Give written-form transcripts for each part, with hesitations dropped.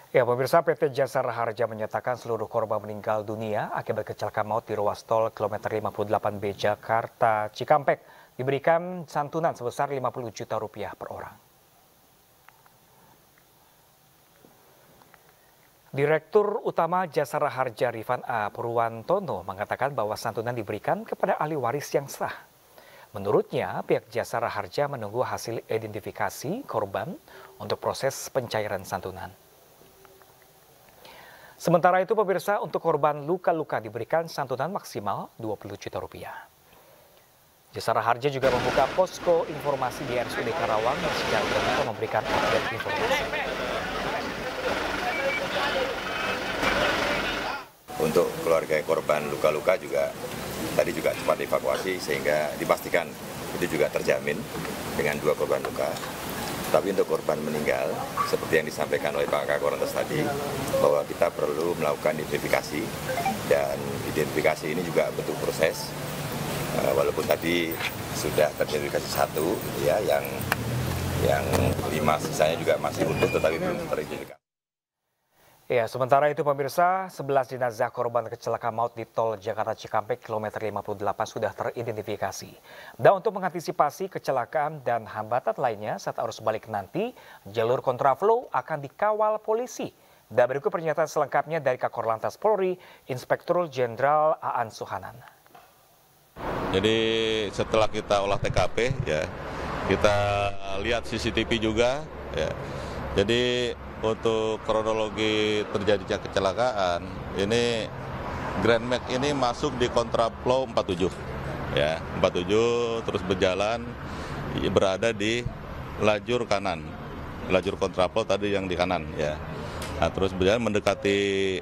Ya, pemirsa, PT Jasara Harja menyatakan seluruh korban meninggal dunia akibat kecelakaan maut di ruas tol kilometer 58B Jakarta Cikampek diberikan santunan sebesar 50 juta rupiah per orang. Direktur Utama Jasara Harja Rifan A. Purwantono mengatakan bahwa santunan diberikan kepada ahli waris yang sah. Menurutnya, pihak Jasara Harja menunggu hasil identifikasi korban untuk proses pencairan santunan. Sementara itu, pemirsa, untuk korban luka-luka diberikan santunan maksimal 20 juta rupiah. Jasara Harja juga membuka posko informasi di RSUD Karawang yang secara terbuka memberikan update informasi. Untuk keluarga korban luka-luka juga tadi juga cepat dievakuasi sehingga dipastikan itu juga terjamin dengan 2 korban luka. Tapi untuk korban meninggal, seperti yang disampaikan oleh Pak Kakor tadi, bahwa kita perlu melakukan identifikasi, dan identifikasi ini juga bentuk proses. Walaupun tadi sudah teridentifikasi 1, ya, yang 5 sisanya juga masih utuh, tetapi belum teridentifikasi. Ya, sementara itu pemirsa, 11 jenazah korban kecelakaan maut di tol Jakarta Cikampek kilometer 58 sudah teridentifikasi. Dan untuk mengantisipasi kecelakaan dan hambatan lainnya saat arus balik nanti, jalur kontraflow akan dikawal polisi. Dan berikut pernyataan selengkapnya dari Kakor Lantas Polri, Inspektur Jenderal Aan Suhanan. Jadi setelah kita olah TKP, ya, kita lihat CCTV juga, ya. Jadi untuk kronologi terjadinya kecelakaan, ini Grand Max ini masuk di kontraflow 47, ya, 47 terus berjalan berada di lajur kanan, lajur kontraflow tadi yang di kanan, ya. Nah, terus berjalan mendekati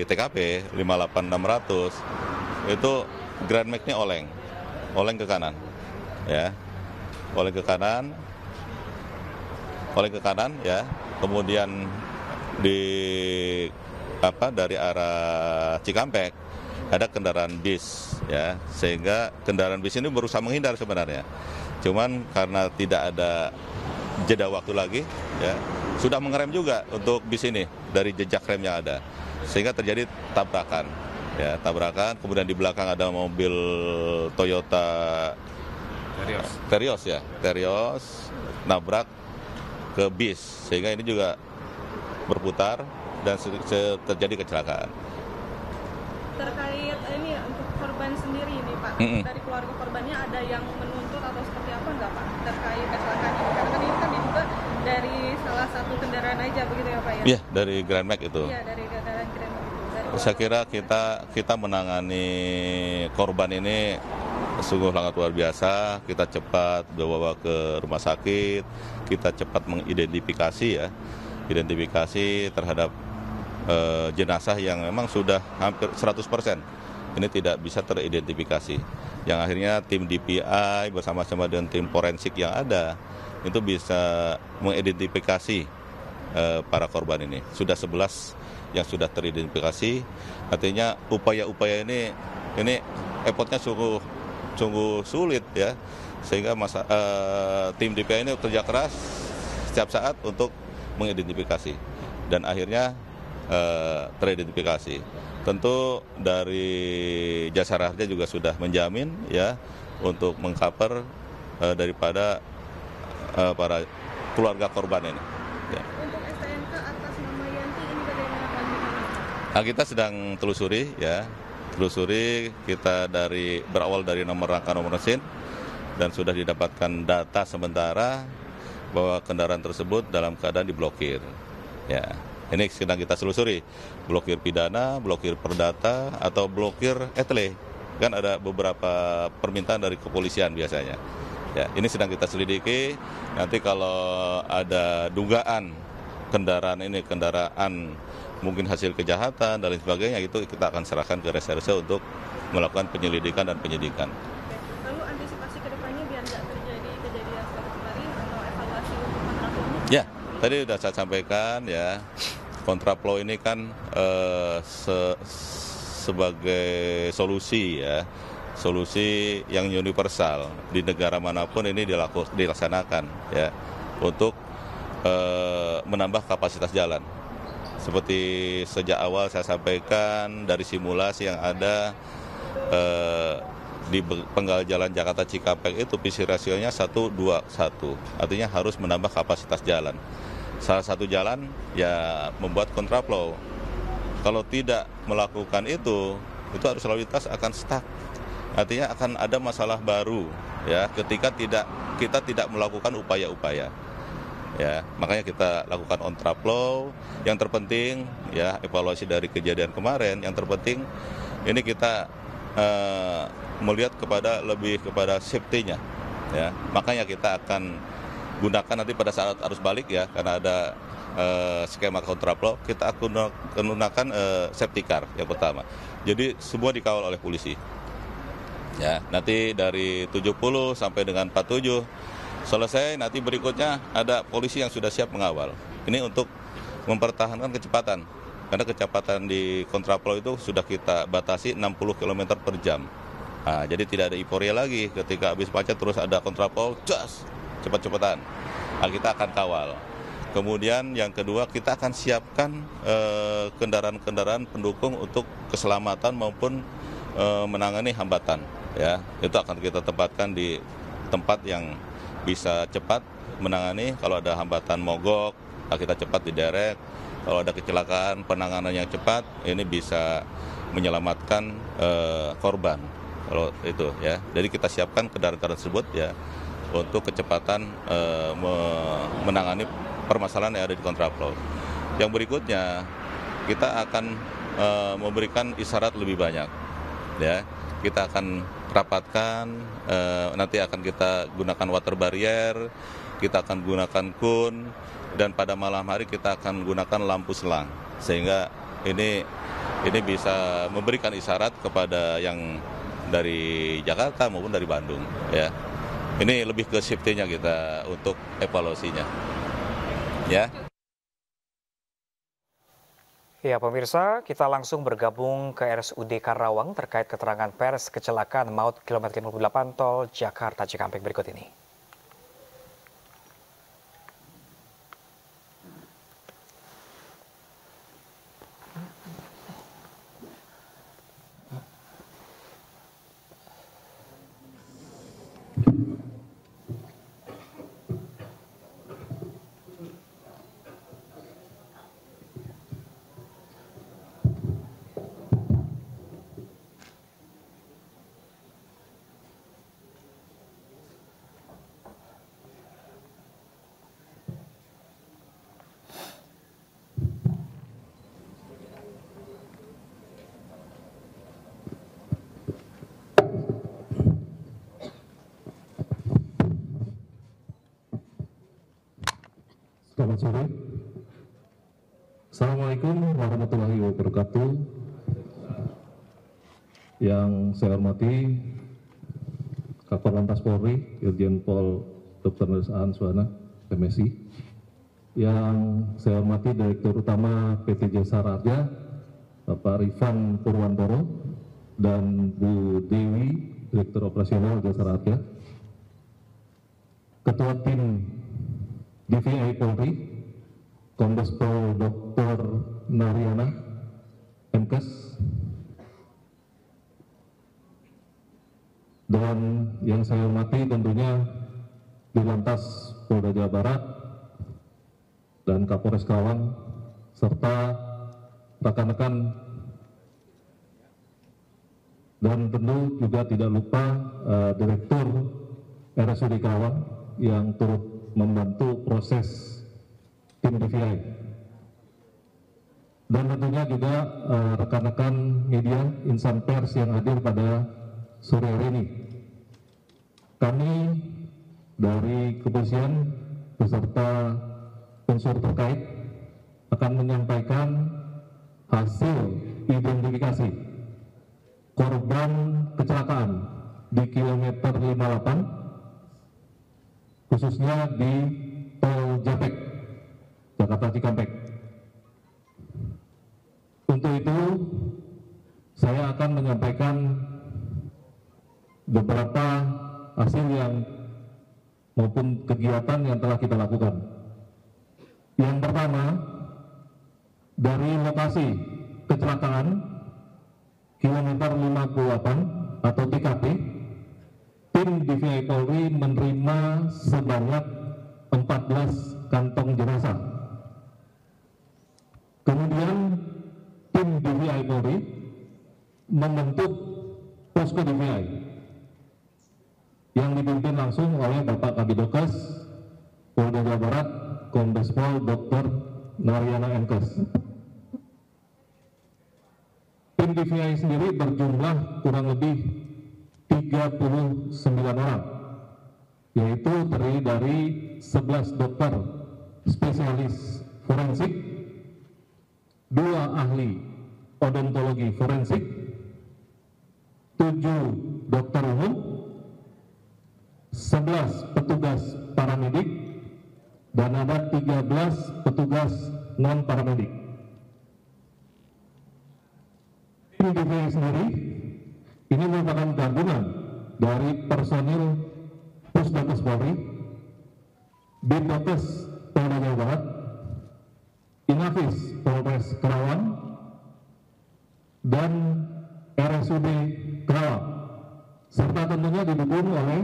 TKP 58600 itu Grand Max-nya oleng ke kanan, ya, oleng ke kanan, ya. Kemudian dari arah Cikampek ada kendaraan bis, ya, sehingga kendaraan bis ini berusaha menghindar sebenarnya. Cuman karena tidak ada jeda waktu lagi, ya, sudah mengerem juga untuk bis ini dari jejak rem yang ada, sehingga terjadi tabrakan, ya, kemudian di belakang ada mobil Toyota Terios nabrak ke bis, sehingga ini juga berputar dan terjadi kecelakaan. Terkait ini untuk korban sendiri ini, Pak, dari keluarga korbannya ada yang menuntut atau seperti apa enggak, Pak, terkait kecelakaan ini? Karena kan ini kan diduga dari salah satu kendaraan aja, begitu ya, Pak, ya? Iya, dari Grand Max itu. Iya, dari kendaraan Grand Max itu. Saya kira kita menangani korban ini sungguh sangat luar biasa. Kita cepat bawa ke rumah sakit, kita cepat mengidentifikasi, ya, identifikasi terhadap jenazah yang memang sudah hampir 100%. Ini tidak bisa teridentifikasi. Yang akhirnya tim DPI bersama-sama dengan tim forensik yang ada itu bisa mengidentifikasi para korban ini. Sudah 11 yang sudah teridentifikasi. Artinya upaya-upaya ini effortnya sungguh sulit, ya, sehingga tim DPI ini kerja keras setiap saat untuk mengidentifikasi dan akhirnya teridentifikasi. Tentu dari Jasara Harja juga sudah menjamin, ya, untuk mengcover daripada para keluarga korban ini. Ya. Untuk STNK atas nama Yanti ini bagaimana, Pak? Nah, kita sedang telusuri, ya. Kita berawal dari nomor rangka nomor mesin dan sudah didapatkan data sementara bahwa kendaraan tersebut dalam keadaan diblokir. Ya, ini sedang kita telusuri, blokir pidana, blokir perdata, atau blokir etle. Kan ada beberapa permintaan dari kepolisian biasanya. Ya, ini sedang kita selidiki. Nanti kalau ada dugaan kendaraan mungkin hasil kejahatan dan lain sebagainya, itu kita akan serahkan ke reserse untuk melakukan penyelidikan dan penyidikan. Lalu antisipasi ke depannya biar nggak terjadi kejadian seperti kemarin atau evaluasi untuk kontraflow? Ya, tadi sudah saya sampaikan, ya, kontraflow ini kan sebagai solusi, ya, solusi yang universal di negara manapun ini dilaksanakan, ya, untuk menambah kapasitas jalan. Seperti sejak awal saya sampaikan dari simulasi yang ada di penggal jalan Jakarta Cikampek itu visi rasionya 1:2:1, artinya harus menambah kapasitas jalan. Salah satu jalan ya membuat kontraflow. Kalau tidak melakukan itu arus lalu lintas akan stuck. Artinya akan ada masalah baru ya ketika kita tidak melakukan upaya-upaya. Ya, makanya kita lakukan kontraflow. Yang terpenting ya evaluasi dari kejadian kemarin, yang terpenting ini kita melihat lebih kepada safety-nya ya. Makanya kita akan gunakan nanti pada saat arus balik ya, karena ada skema kontraflow, kita akan menggunakan safety car yang pertama. Jadi semua dikawal oleh polisi. Ya, nanti dari 70 sampai dengan 47 selesai, nanti berikutnya ada polisi yang sudah siap mengawal. Ini untuk mempertahankan kecepatan. Karena kecepatan di kontraflow itu sudah kita batasi 60 km per jam. Nah, jadi tidak ada euforia lagi ketika habis macet terus ada kontraflow, jas, cepat-cepatan. Nah, kita akan kawal. Kemudian yang kedua, kita akan siapkan kendaraan-kendaraan pendukung untuk keselamatan maupun menangani hambatan. Ya, itu akan kita tempatkan di tempat yang bisa cepat menangani. Kalau ada hambatan mogok, kita cepat diderek. Kalau ada kecelakaan, penanganan yang cepat, ini bisa menyelamatkan korban. Kalau itu ya, jadi kita siapkan kendaraan tersebut ya untuk kecepatan menangani permasalahan yang ada di kontraflow. Yang berikutnya, kita akan memberikan isyarat lebih banyak. Ya, kita akan rapatkan, nanti akan kita gunakan water barrier, kita akan gunakan kun, dan pada malam hari kita akan gunakan lampu selang, sehingga ini bisa memberikan isyarat kepada yang dari Jakarta maupun dari Bandung. Ya, ini lebih ke safety-nya kita untuk evaluasinya. Ya. Ya pemirsa, kita langsung bergabung ke RSUD Karawang terkait keterangan pers kecelakaan maut kilometer 58 tol Jakarta Cikampek berikut ini. Selamat sore. Assalamualaikum warahmatullahi wabarakatuh. Yang saya hormati Kakor Lantas Polri, Irjen Pol Dr. Andes Aan Suhana, MSI. Yang saya hormati Direktur Utama PT Jasa Raja, Bapak Rifan Purwantoro, dan Bu Dewi, Direktur Operasional Jasa Raja. Ketua Tim DVI Polri, Kombes Pol Dr. Nariana, MKes, dan yang saya hormati tentunya di Lantas Polda Jawa Barat dan Kapolres Karawang, serta rekan-rekan, dan tentu juga tidak lupa Direktur RSUD Karawang yang turut membantu proses tim DVI, dan tentunya juga rekan-rekan media insan pers yang hadir pada sore hari ini. Kami dari kepolisian beserta unsur terkait akan menyampaikan hasil identifikasi korban kecelakaan di kilometer 58, khususnya di tol Japek, Jakarta Cikampek. Untuk itu, saya akan menyampaikan beberapa hasil yang maupun kegiatan yang telah kita lakukan. Yang pertama, dari lokasi kecelakaan kilometer 58 atau TKP, tim DVI Polri menerima sebanyak 14 kantong jenazah. Kemudian tim DVI Polri membentuk posko DVI yang dipimpin langsung oleh Bapak Kabidokes Polda Jawa Barat, Kombes Pol Dr. Naryana Enkes. Tim DVI sendiri berjumlah kurang lebih 39 orang, yaitu terdiri dari 11 dokter spesialis forensik, 2 ahli odontologi forensik, 7 dokter umum, 11 petugas paramedik, dan ada 13 petugas non-paramedik. Tim DVI sendiri ini merupakan gabungan dari personil Pusdokes Polri, Bidokes Polda Jawa Barat, Inafis Polres Kerawang, dan RSUD Kerawang, serta tentunya didukung oleh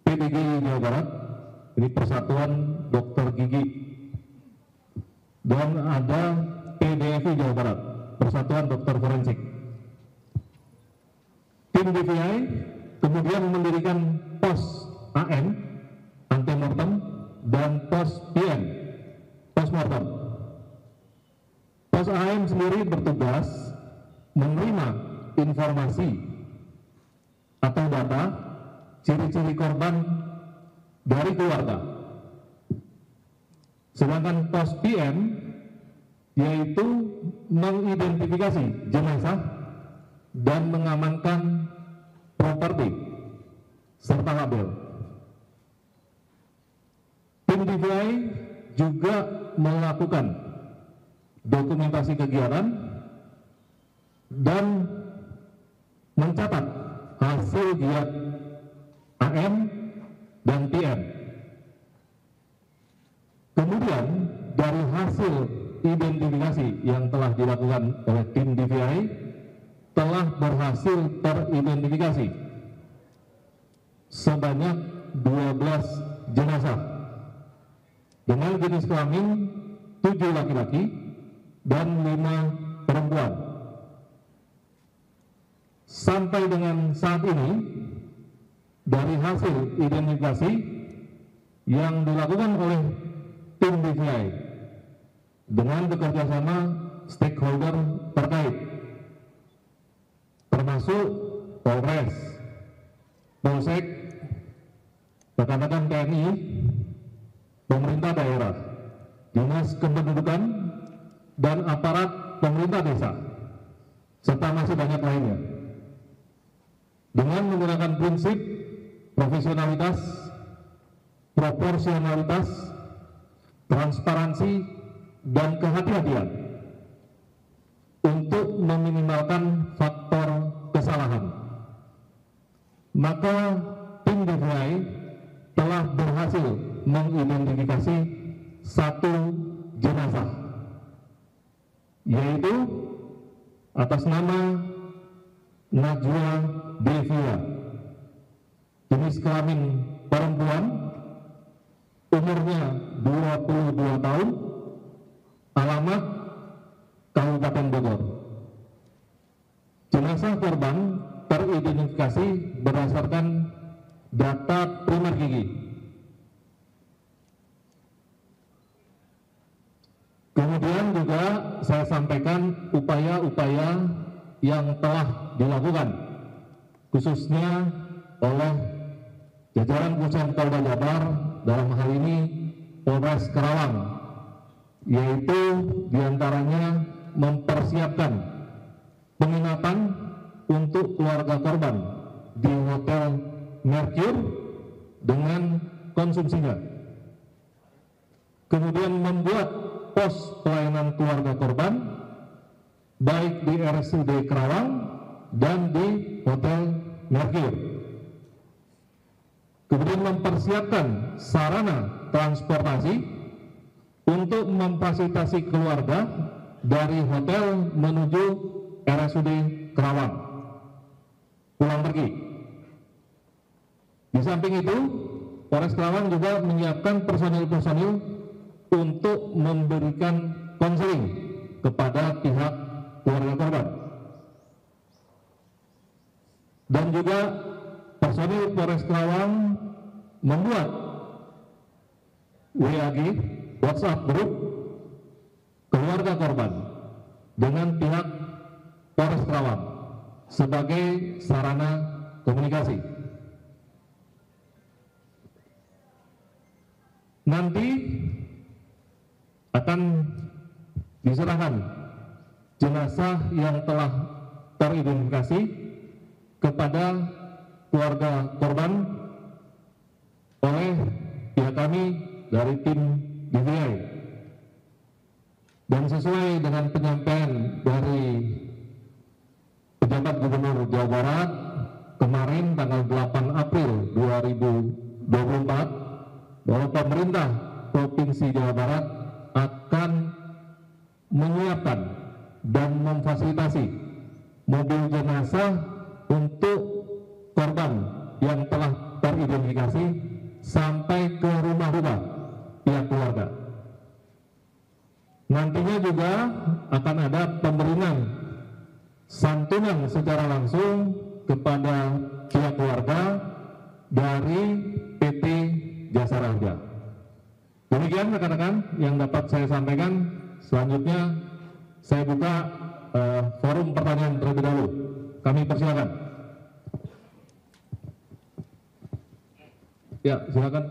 PDGI Jawa Barat, ini Persatuan Dokter Gigi, dan ada PDFI Jawa Barat, Persatuan Dokter Forensik. Tim DVI kemudian mendirikan pos AM, antemortem, dan pos PM, postmortem. Pos AM sendiri bertugas menerima informasi atau data ciri-ciri korban dari keluarga. Sedangkan pos PM yaitu mengidentifikasi jenazah dan mengamankan properti serta label. Tim DVI juga melakukan dokumentasi kegiatan dan mencatat hasil giat AM dan PM. Kemudian dari hasil identifikasi yang telah dilakukan oleh tim DVI telah berhasil teridentifikasi sebanyak 12 jenazah dengan jenis kelamin 7 laki-laki dan 5 perempuan. Sampai dengan saat ini, dari hasil identifikasi yang dilakukan oleh tim DVI dengan bekerjasama stakeholder terkait, termasuk Polres, Polsek, rekan-rekan TNI, pemerintah daerah, dinas kependudukan, dan aparat pemerintah desa, serta masih banyak lainnya. Dengan menggunakan prinsip profesionalitas, proporsionalitas, transparansi, dan kehati-hatian untuk meminimalkan faktor kesalahan, maka tim DVI telah berhasil mengidentifikasi 1 jenazah, yaitu atas nama Najwa Devia, jenis kelamin perempuan, umurnya 22 tahun, alamat Kabupaten Bogor. Jenazah korban teridentifikasi berdasarkan data primer gigi. Kemudian juga saya sampaikan upaya-upaya yang telah dilakukan khususnya oleh jajaran Puspom Polda Jabar, dalam hal ini Polres Kerawang, yaitu diantaranya mempersiapkan penginapan untuk keluarga korban di Hotel Mercure dengan konsumsinya. Kemudian membuat pos pelayanan keluarga korban baik di RSUD Kerawang dan di Hotel Mercure. Kemudian mempersiapkan sarana transportasi untuk memfasilitasi keluarga dari hotel menuju RSUD Kerawang pulang pergi. Di samping itu, Polres Kerawang juga menyiapkan personil-personil untuk memberikan konseling kepada pihak keluarga korban. Dan juga personil Polres Kerawang membuat WAG, WhatsApp grup keluarga korban dengan pihak Polres Kerawang sebagai sarana komunikasi. Nanti akan diserahkan jenazah yang telah teridentifikasi kepada keluarga korban oleh pihak kami dari tim DVI. Dan sesuai dengan penyampaian dari pejabat Gubernur Jawa Barat kemarin tanggal 8 April 2024 bahwa pemerintah Provinsi Jawa Barat akan menyiapkan dan memfasilitasi mobil jenazah untuk korban yang telah teridentifikasi sampai ke rumah-rumah pihak keluarga. Nantinya juga akan ada pemberian santunan secara langsung kepada pihak keluarga dari PT Jasa Raja. Demikian rekan-rekan yang dapat saya sampaikan. Selanjutnya saya buka forum pertanyaan terlebih dahulu. Kami persilakan. Ya, silakan.